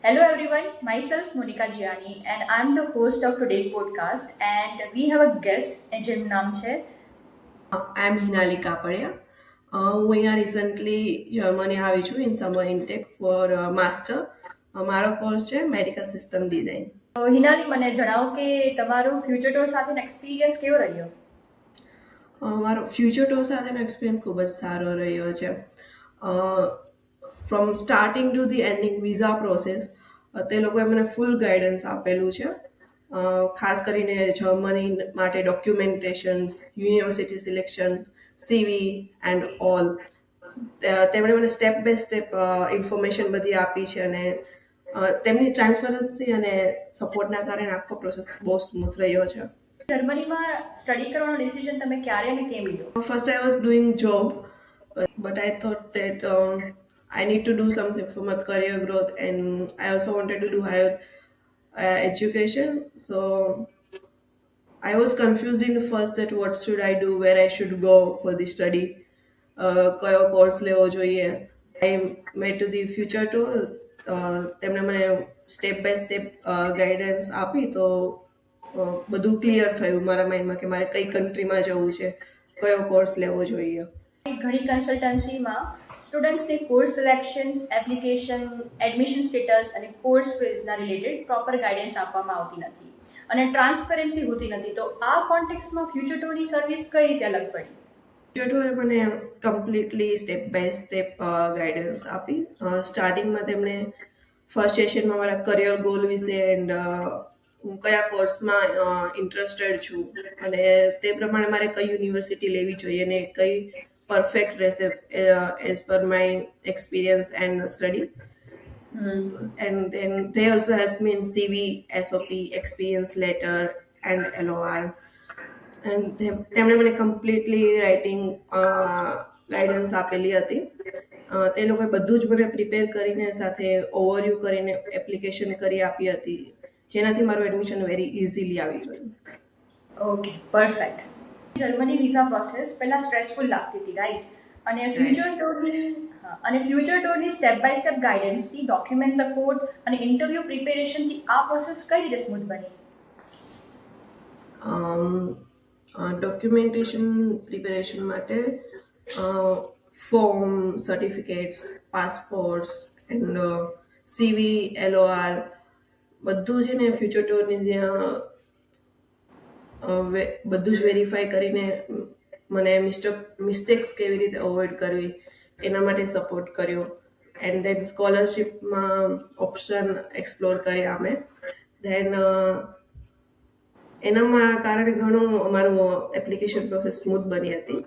Hello everyone, myself Monica Gianni and I'm the host of today's podcast and we have a guest જેનું નામ છે I'm Hinali Kapadia. હું અહીંયા recently Germany આવી છું in summer intake for master. મારો course છે medical system design. તો હિનાલી મને જણાવો કે તમારો ફ્યુચર ટોર સાથેનો એક્સપિરિયન્સ કેવો રહ્યો? મારો ફ્યુચર ટોર સાથેનો એક્સપિરિયન્સ ખૂબ જ સારો રહ્યો છે. From starting to the ending visa process તે લોકોએ મને ફૂલ ગાઈડન્સ આપેલું છે. ખાસ કરીને જર્મની માટે documentations, university selection, CV and all તેમણે મને સ્ટેપ બાય સ્ટેપ ઇન્ફોર્મેશન બધી આપી છે અને તેમની ટ્રાન્સપરન્સી અને સપોર્ટના કારણે આખો પ્રોસેસ બહુ સ્મૂથ રહ્યો છે. જર્મનીમાં સ્ટડી કરવાનો ડિસિઝન તમે ક્યારે અને કેમ લીધો? First I was doing job but I thought that I need to do something for my career growth and I also wanted to do higher education. So I was confused in first that what should I do, where I should go for the study, કયો course લેવો જોઈએ. I met to the future tour. તેમણે મને step by step guidance આપી તો બધું clear થયું મારા માઇન્ડમાં કે મારે કઈ કન્ટ્રીમાં જવું છે, કયો કોર્સ લેવો જોઈએ. ઘણી કન્સલ્ટન્સીમાં સ્ટુડન્ટ્સને course selections, application, admission status અને કોર્સ ફીઝના રિલેટેડ પ્રોપર ગાઈડન્સ આપવામાં આવતી નથી અને ટ્રાન્સપરન્સી હોતી નથી. તો આ કોન્ટેક્સમાં ફ્યુચર ટોરની સર્વિસ કઈ રીતે અલગ પડી? ફ્યુચર ટોરે મને completely step by step guidance આપી. સ્ટાર્ટિંગમાં તેમણે ફર્સ્ટ સેશનમાં મારા કરિયર ગોલ વિશે એન્ડ હું કયા કોર્સમાં ઇન્ટરેસ્ટેડ છું અને તે પ્રમાણે મારે કઈ યુનિવર્સિટી લેવી જોઈએ અને કઈ પરફેક્ટ રહેશે as per my experience and study. And then they also helped me in CV, SOP, experience letter and LOR. And તેમણે મને કમ્પ્લીટલી રાઇટિંગ ગાઈડન્સ આપેલી હતી. તે લોકોએ બધું જ મને પ્રિપેર કરીને સાથે ઓવરવ્યૂ કરીને એપ્લિકેશન કરી આપી હતી જેનાથી મારું એડમિશન વેરી ઇઝીલી આવી ગયું. Okay, perfect. Germany visa process પહેલાં સ્ટ્રેસફુલ લાગતી હતી, રાઈટ? અને ફ્યુચર ટોરની સ્ટેપ બાય સ્ટેપ ગાઈડન્સથી, ડોક્યુમેન્ટ સપોર્ટ અને ઇન્ટરવ્યૂ પ્રિપેરેશનથી આ પ્રોસેસ કઈ રીતે સ્મૂથ બની? ડોક્યુમેન્ટેશન પ્રિપેરેશન માટે form, certificates, passports and CV, LOR બધું છે ને ફ્યુચર ટોરની જ્યાં બધું જ વેરીફાઈ કરીને મને મિસ્ટેક્સ કેવી રીતે અવોઇડ કરવી એના માટે સપોર્ટ કર્યો. એન્ડ દેન સ્કોલરશિપમાં ઓપ્શન એક્સપ્લોર કર્યા અમે. દેન એનામાં કારણે ઘણું અમારું એપ્લિકેશન પ્રોસેસ સ્મૂથ બની હતી.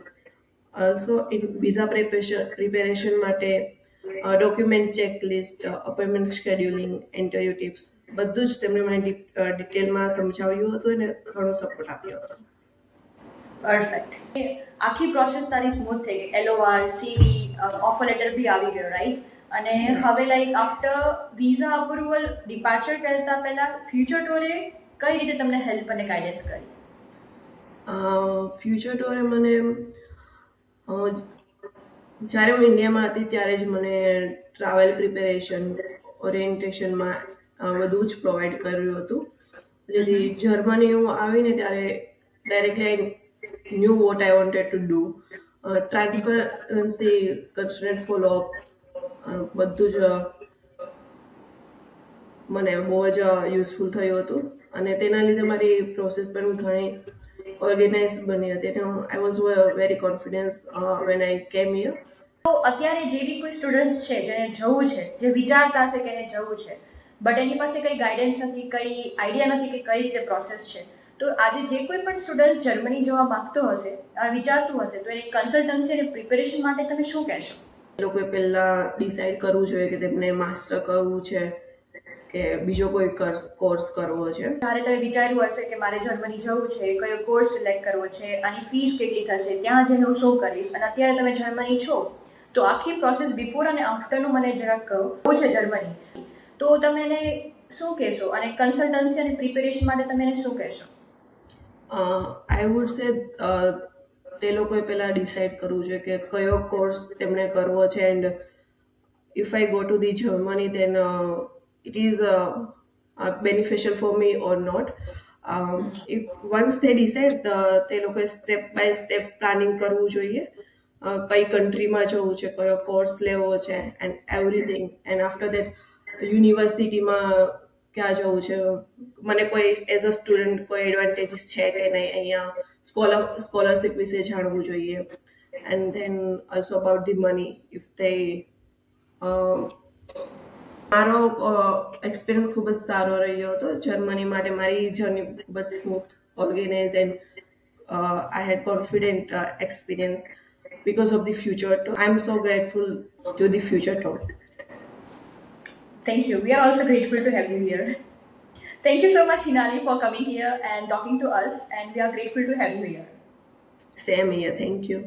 ઓલ્સો ઇન વિઝા પ્રિપેરેશન માટે document checklist, appointment scheduling, interview tips બધું જ તેમણે મને ડિટેલમાં સમજાવ્યું હતું અને ઘણો સપોર્ટ આપ્યો હતો. પરફેક્ટ. આખી પ્રોસેસ તારી સ્મૂથ થઈ ગઈ. LOR, CV, ઓફર લેટર બી આવી ગયો, રાઈટ? અને હવે like after visa approval departure કરતા પહેલા ફ્યુચર ટોરે કઈ રીતે તમને હેલ્પ અને ગાઈડન્સ કરી? ફ્યુચર ટોરે મને જ્યારે હું ઇન્ડિયામાં હતી ત્યારે જ મને ટ્રાવેલ પ્રિપેરેશન, ઓરિએન્ટેશનમાં બધું જ પ્રોવાઈડ કર્યું હતું. જેથી જર્મની હું આવીને ત્યારે directly I knew what I wanted to do. Transparency, constant follow up બધું જ મને બહુ જ યુઝફુલ થયું હતું અને તેના લીધે મારી પ્રોસેસ પણ ઘણી ઓર્ગેનાઇઝ બની હતી અને I was very confidence when I કેમ હિયર. તો અત્યારે જે બી કોઈ સ્ટુડન્ટ્સ છે જેને જવું છે, જે વિચારતા હશે કે એને જવું છે બટ એની પાસે કંઈ ગાઈડન્સ નથી, કંઈ આઈડિયા નથી કે કઈ રીતે પ્રોસેસ છે, તો આજે જે કોઈ પણ સ્ટુડન્ટ જર્મની જવા માંગતો હશે, વિચારતું હશે, તો એની કન્સલ્ટન્સી અને પ્રિપેરેશન માટે તમે શું કહેશો? એ લોકોએ પહેલાં ડિસાઇડ કરવું જોઈએ કે તેમને માસ્ટર કરવું છે કે બીજો કોઈ કોર્સ કરવો છે. જ્યારે તમે વિચાર્યું હશે કે મારે જર્મની જવું છે, કયો કોર્સ સિલેક્ટ કરવો છે, આની ફીસ કેટલી થશે, ત્યાં જઈને હું શું કરીશ, અને અત્યારે તમે જર્મની છો તો આખી પ્રોસેસ બિફોર અને આફ્ટરનું મને જરાક કહો. છે જર્મની તો તમે એને શું કહેશો અને કન્સલ્ટન્સી અને પ્રિપેરેશન માટે તમે એને શું કહેશો? આઈ વુડ સે તે લોકોએ પહેલાં ડિસાઇડ કરવું જોઈએ કે કયો કોર્સ તેમણે કરવો છે and if I go to the Germany then it is beneficial for me or not. If once they decide, તે લોકોએ સ્ટેપ બાય સ્ટેપ પ્લાનિંગ કરવું જોઈએ. કઈ કન્ટ્રીમાં જવું છે, કયો કોર્સ લેવો છે, and everything. And after that યુનિવર્સિટીમાં ક્યાં જવું છે, મને કોઈ એઝ અ સ્ટુડન્ટ કોઈ એડવાન્ટેજીસ છે કે નહીં અહીંયા, સ્કોલરશિપ વિશે જાણવું જોઈએ. And then also about the money if they મારો એક્સપિરિયન્સ ખૂબ જ સારો રહ્યો હતો જર્મની માટે. મારી જર્ની ખૂબ જ smooth, organise and I had confident experience because of the future talk. I'm so grateful to the future talk. Thank you. We are also grateful to have you here. Thank you so much, Hinali, for coming here and talking to us, and we are grateful to have you here. Same here. Thank you.